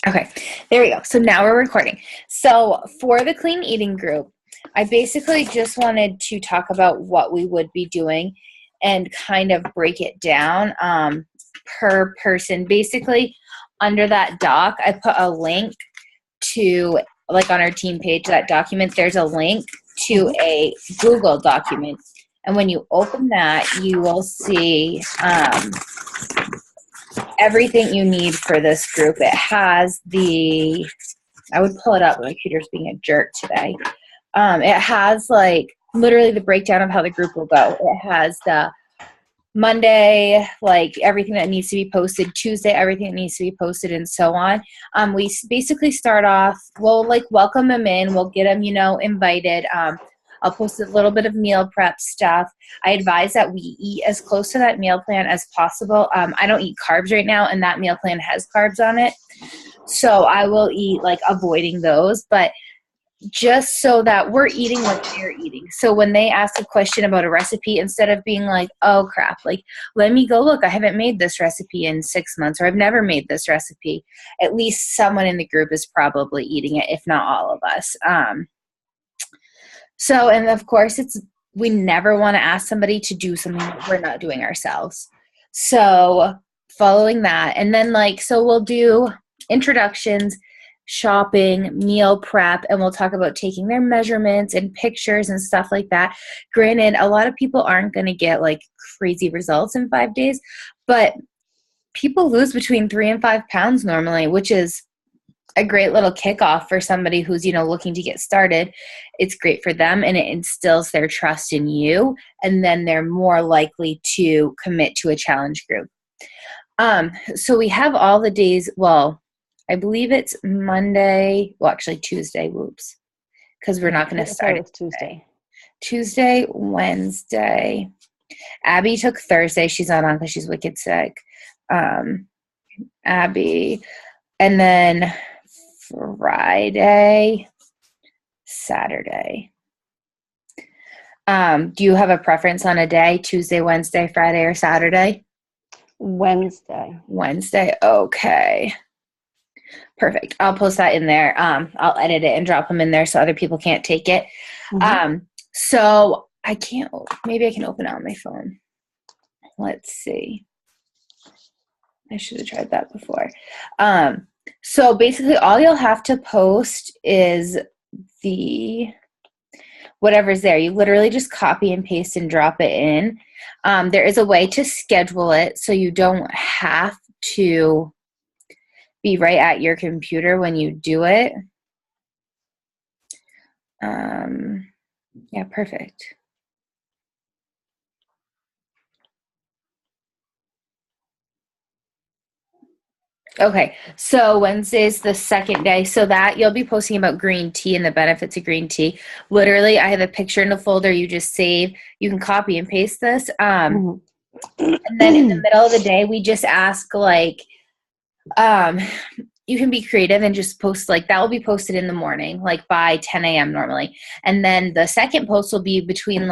Okay, there we go. So now we're recording. So for the clean eating group, I basically just wanted to talk about what we would be doing and kind of break it down per person. Basically, under that doc, I put a link to, like on our team page, that document, there's a link to a Google document. And when you open that, you will see everything you need for this group. It has I would pull it up, my computer's being a jerk today. It has like literally the breakdown of how the group will go. It has the Monday, like everything that needs to be posted, Tuesday, everything that needs to be posted, and so on. We basically start off, we'll like welcome them in, we'll get them, invited. I'll post a little bit of meal prep stuff. I advise that we eat as close to that meal plan as possible. I don't eat carbs right now, and that meal plan has carbs on it. So I will eat like avoiding those, but just so that we're eating what they're eating. So when they ask a question about a recipe, instead of being like, oh crap, like let me go look, I haven't made this recipe in 6 months, or I've never made this recipe, at least someone in the group is probably eating it, if not all of us. So, and of course we never want to ask somebody to do something that we're not doing ourselves. So following that, and then so we'll do introductions, shopping, meal prep, and we'll talk about taking their measurements and pictures and stuff like that. Granted, a lot of people aren't going to get like crazy results in 5 days, but people lose between 3 and 5 pounds normally, which is a great little kickoff for somebody who's, looking to get started. It's great for them, and it instills their trust in you, and then they're more likely to commit to a challenge group. So we have all the days, well, I believe it's Monday, well, actually Tuesday, whoops, because we're not going to start it Tuesday. Tuesday, Wednesday. Abby took Thursday. She's not on because she's wicked sick. Abby. And then Friday, Saturday. Do you have a preference on a day? Tuesday, Wednesday, Friday, or Saturday? Wednesday. Wednesday. Okay. Perfect. I'll post that in there. I'll edit it and drop them in there so other people can't take it. Mm-hmm. So maybe I can open it on my phone. Let's see. I should have tried that before. So basically all you'll have to post is whatever's there. You literally just copy and paste and drop it in. There is a way to schedule it so you don't have to be right at your computer when you do it. Yeah, perfect. Okay, so Wednesday's the second day. So that you'll be posting about green tea and the benefits of green tea. Literally, I have a picture in the folder you just save. You can copy and paste this. And then in the middle of the day, we just ask you can be creative and just post that will be posted in the morning, by 10 a.m. normally. And then the second post will be between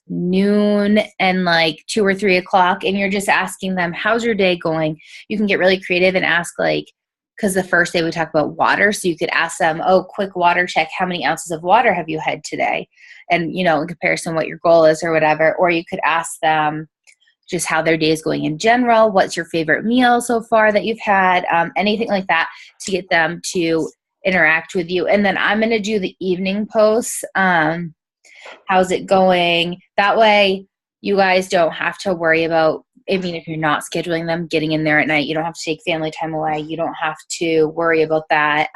noon and 2 or 3 o'clock, and you're just asking them, how's your day going? You can get really creative and ask because the first day we talk about water, so you could ask them, quick water check, how many ounces of water have you had today? And in comparison what your goal is or whatever. Or you could ask them just how their day is going in general, what's your favorite meal so far that you've had, anything like that to get them to interact with you. And then I'm going to do the evening posts. How's it going? That way you guys don't have to worry about, if you're not scheduling them, getting in there at night. You don't have to take family time away. You don't have to worry about that.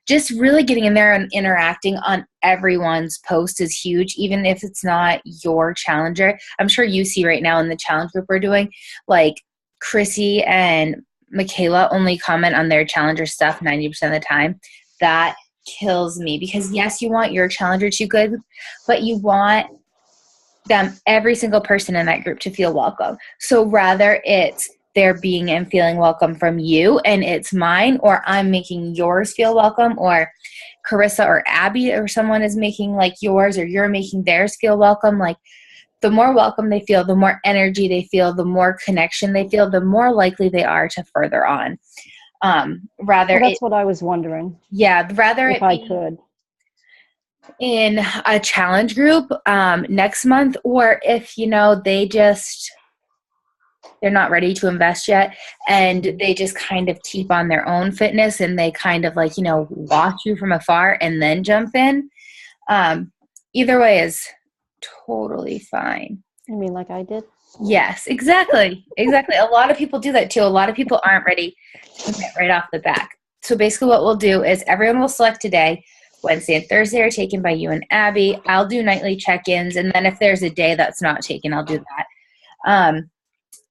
Just really getting in there and interacting on everyone's post is huge, even if it's not your challenger. I'm sure you see right now in the challenge group we're doing, Chrissy and Michaela only comment on their challenger stuff 90% of the time. That kills me, because yes, you want your challenger to good, but you want every single person in that group to feel welcome. So rather it's they're being and feeling welcome from you, and it's mine, or I'm making yours feel welcome, or Carissa or Abby or someone is making yours, or you're making theirs feel welcome. The more welcome they feel, the more energy they feel, the more connection they feel, the more likely they are to further on. Rather Well, that's what I was wondering, rather if it I be could. in a challenge group next month, or if, they're not ready to invest yet and they just kind of keep on their own fitness and they kind of like, watch you from afar and then jump in. Either way is totally fine. You mean like I did? Yes, exactly. Exactly. A lot of people do that too. A lot of people aren't ready to commit right off the bat. So basically what we'll do is everyone will select a day. Wednesday and Thursday are taken by you and Abby. I'll do nightly check-ins. And then if there's a day that's not taken, I'll do that.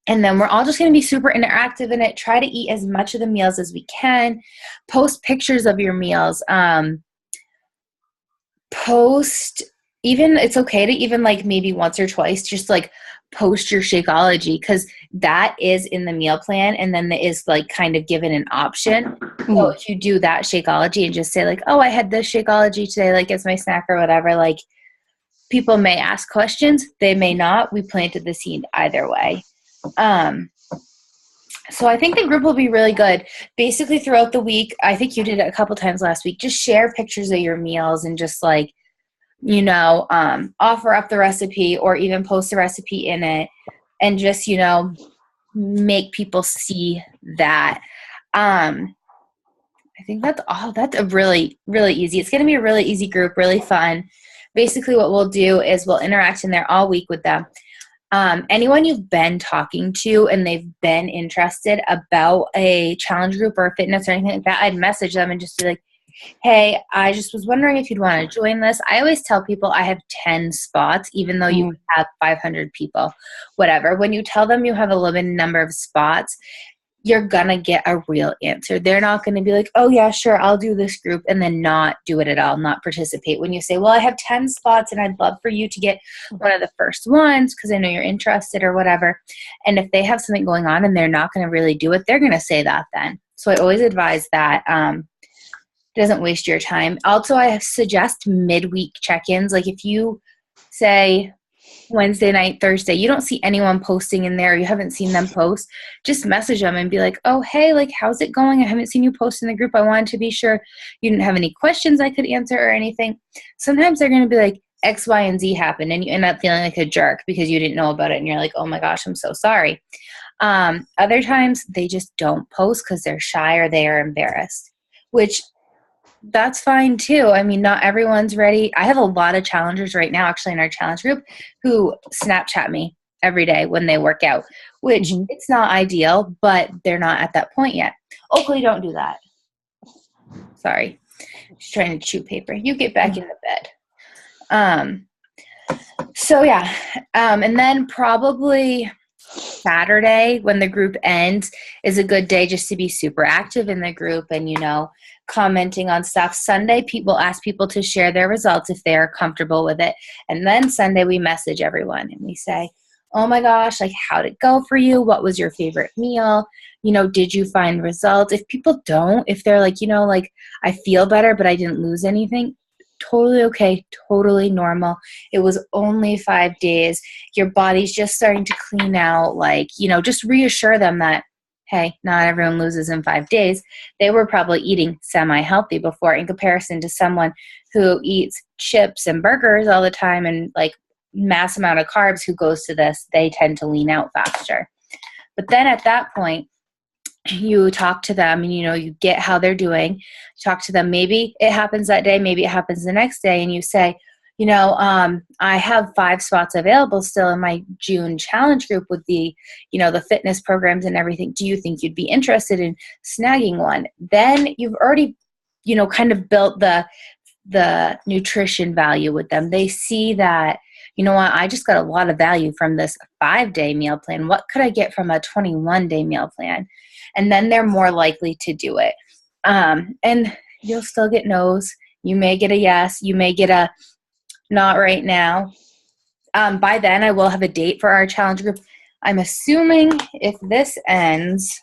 And then we're all just going to be super interactive in it. Try to eat as much of the meals as we can. Post pictures of your meals. It's okay to even like maybe once or twice, just like post your Shakeology, because that is in the meal plan and then it is like kind of given an option. So if you do that Shakeology and just say like, oh, I had this Shakeology today, like as my snack or whatever, like people may ask questions, they may not. We planted the seed either way. So I think the group will be really good. Basically throughout the week, I think you did it a couple times last week, just share pictures of your meals and just like, offer up the recipe or even post a recipe in it and just, make people see that. I think that's all. That's a really, really easy. It's going to be a really easy group, really fun. Basically what we'll do is we'll interact in there all week with them. Anyone you've been talking to and they've been interested about a challenge group or fitness or anything like that, I'd message them and just be like, hey, I just was wondering if you'd want to join this. I always tell people I have 10 spots, even though you have 500 people, whatever. When you tell them you have a limited number of spots, you're going to get a real answer. They're not going to be like, oh yeah, sure, I'll do this group and then not do it at all, not participate. When you say, well, I have 10 spots and I'd love for you to get one of the first ones because I know you're interested or whatever. And if they have something going on and they're not going to really do it, they're going to say that then. So I always advise that. Doesn't waste your time. Also, I suggest midweek check-ins. Like if you say Wednesday night, Thursday, you don't see anyone posting in there, you haven't seen them post, just message them and be like, oh, hey, like, how's it going? I haven't seen you post in the group. I wanted to be sure you didn't have any questions I could answer or anything. Sometimes they're going to be like, X, Y, and Z happened, and you end up feeling like a jerk because you didn't know about it, and you're like, oh my gosh, I'm so sorry. Other times, they just don't post because they're shy or they are embarrassed, which that's fine too. I mean, not everyone's ready. I have a lot of challengers right now, actually, in our challenge group who Snapchat me every day when they work out, which it's not ideal, but they're not at that point yet. Oakley, don't do that. Sorry. She's trying to chew paper. You get back in the bed. So yeah. And then probably Saturday when the group ends is a good day just to be super active in the group and, commenting on stuff. Sunday, people ask people to share their results if they are comfortable with it. And then Sunday, we message everyone and we say, oh my gosh, like, how'd it go for you? What was your favorite meal? Did you find results? If people don't, if they're like, like, I feel better, but I didn't lose anything, totally okay, totally normal. It was only 5 days. Your body's just starting to clean out. Like, just reassure them that, hey, not everyone loses in 5 days. They were probably eating semi-healthy before in comparison to someone who eats chips and burgers all the time and like mass amount of carbs who goes to this, they tend to lean out faster. But then at that point, you talk to them and, you get how they're doing. Talk to them. Maybe it happens that day. Maybe it happens the next day. And you say, I have 5 spots available still in my June challenge group with the, the fitness programs and everything. Do you think you'd be interested in snagging one? Then you've already, kind of built the nutrition value with them. They see that, you know what, I just got a lot of value from this 5-day meal plan. What could I get from a 21-day meal plan? And then they're more likely to do it. And you'll still get no's. You may get a yes. You may get a not right now. By then, I will have a date for our challenge group. I'm assuming if this ends,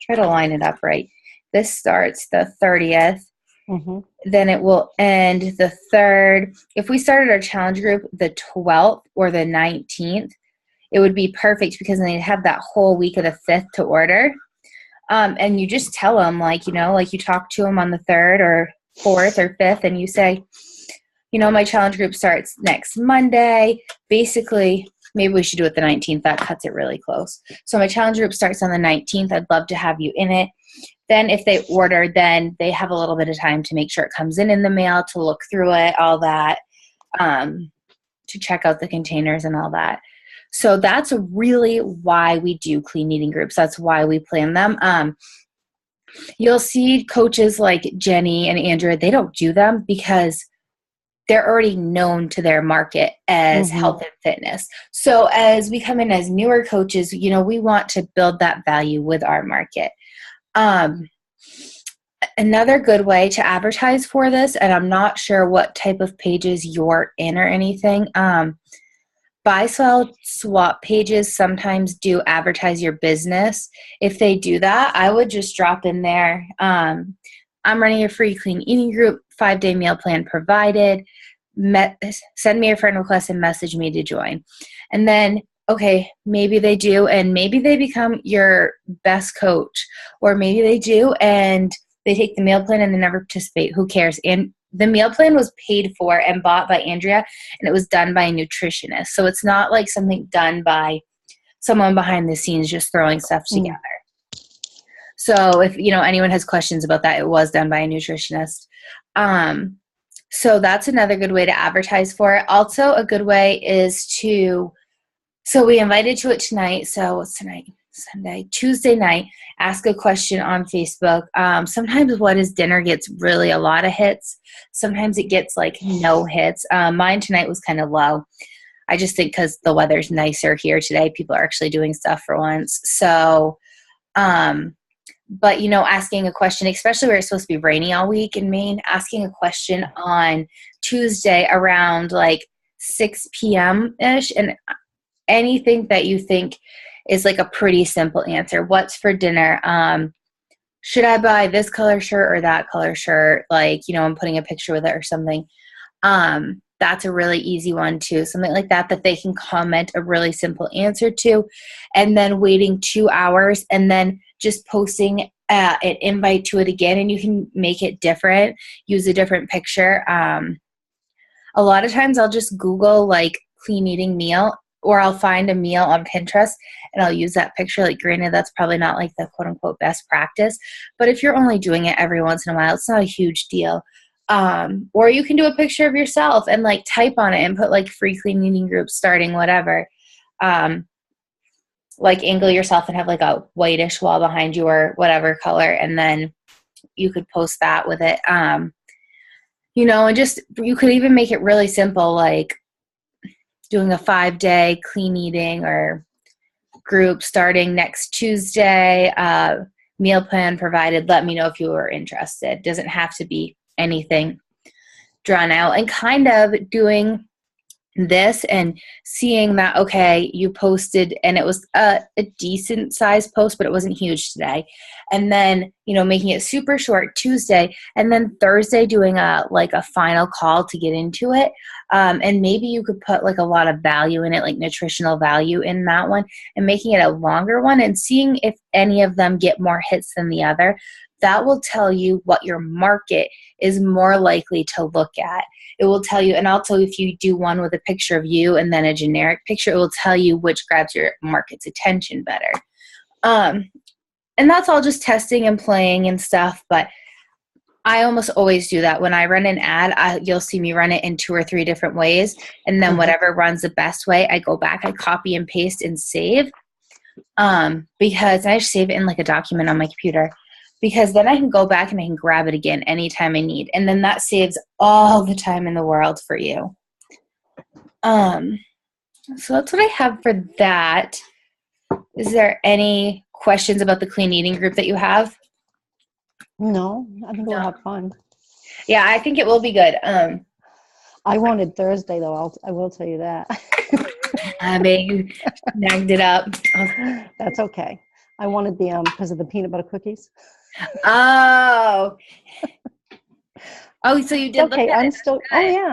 try to line it up right. This starts the 30th. Then it will end the 3rd. If we started our challenge group the 12th or the 19th, it would be perfect because then they'd have that whole week of the 5th to order. And you just tell them, like, like you talk to them on the 3rd or 4th or 5th, and you say, my challenge group starts next Monday. Basically, maybe we should do it the 19th. That cuts it really close. So my challenge group starts on the 19th. I'd love to have you in it. Then if they order, then they have a little bit of time to make sure it comes in the mail, to look through it, all that, to check out the containers and all that. So that's really why we do clean eating groups. That's why we plan them. You'll see coaches like Jenny and Andrea, they don't do them because they're already known to their market as health and fitness. So as we come in as newer coaches, we want to build that value with our market. Another good way to advertise for this, and I'm not sure what type of pages you're in or anything, buy, sell, swap pages sometimes do advertise your business. If they do that, I would just drop in there, I'm running a free clean eating group, 5-day meal plan provided. Send me a friend request and message me to join. And then, okay, maybe they do, and maybe they become your best coach, or maybe they do and they take the meal plan and they never participate. Who cares? And the meal plan was paid for and bought by Andrea, and it was done by a nutritionist. So it's not like something done by someone behind the scenes just throwing stuff together. So if, anyone has questions about that, it was done by a nutritionist. So that's another good way to advertise for it. Also, a good way is so we invited to it tonight. So what's tonight? Sunday, Tuesday night, ask a question on Facebook. Sometimes What is Dinner gets really a lot of hits. Sometimes it gets like no hits. Mine tonight was kind of low. I just think because the weather's nicer here today, people are actually doing stuff for once. So, but, asking a question, especially where it's supposed to be rainy all week in Maine, asking a question on Tuesday around like 6 p.m.-ish, and anything that you think is like a pretty simple answer. What's for dinner? Should I buy this color shirt or that color shirt? Like, I'm putting a picture with it or something. That's a really easy one too. Something like that they can comment a really simple answer to, and then waiting 2 hours and then just posting an invite to it again, and you can make it different, use a different picture. A lot of times I'll just Google like clean eating meal, or I'll find a meal on Pinterest and I'll use that picture. Like, granted, that's probably not like the quote unquote best practice, but if you're only doing it every once in a while, it's not a huge deal. Or you can do a picture of yourself and like type on it and put like free clean eating group starting whatever. Like angle yourself and have like a whitish wall behind you or whatever color, and then you could post that with it. And just, you could even make it really simple, like doing a 5-day clean eating or group starting next Tuesday, meal plan provided. Let me know if you are interested. Doesn't have to be anything drawn out, and kind of doing this and seeing that, okay, you posted and it was a decent sized post, but it wasn't huge today. And then, making it super short Tuesday, and then Thursday doing a final call to get into it. And maybe you could put like a lot of value in it, like nutritional value in that one, and making it a longer one and seeing if any of them get more hits than the other. That will tell you what your market is more likely to look at. It will tell you, and also if you do one with a picture of you and then a generic picture, it will tell you which grabs your market's attention better. And that's all just testing and playing and stuff, but I almost always do that. When I run an ad, you'll see me run it in 2 or 3 different ways, and then whatever runs the best way, I go back, I copy and paste and save, because I just save it in like a document on my computer, because then I can go back and I can grab it again anytime I need. And then that saves all the time in the world for you. So that's what I have for that. Is there any questions about the clean eating group that you have? No, I think we'll have fun. Yeah, I think it will be good. I wanted Thursday though. I will tell you that. I mean, you snagged it up. That's okay. I wanted the because of the peanut butter cookies. Oh, so you did. Okay, I'm still. Oh yeah.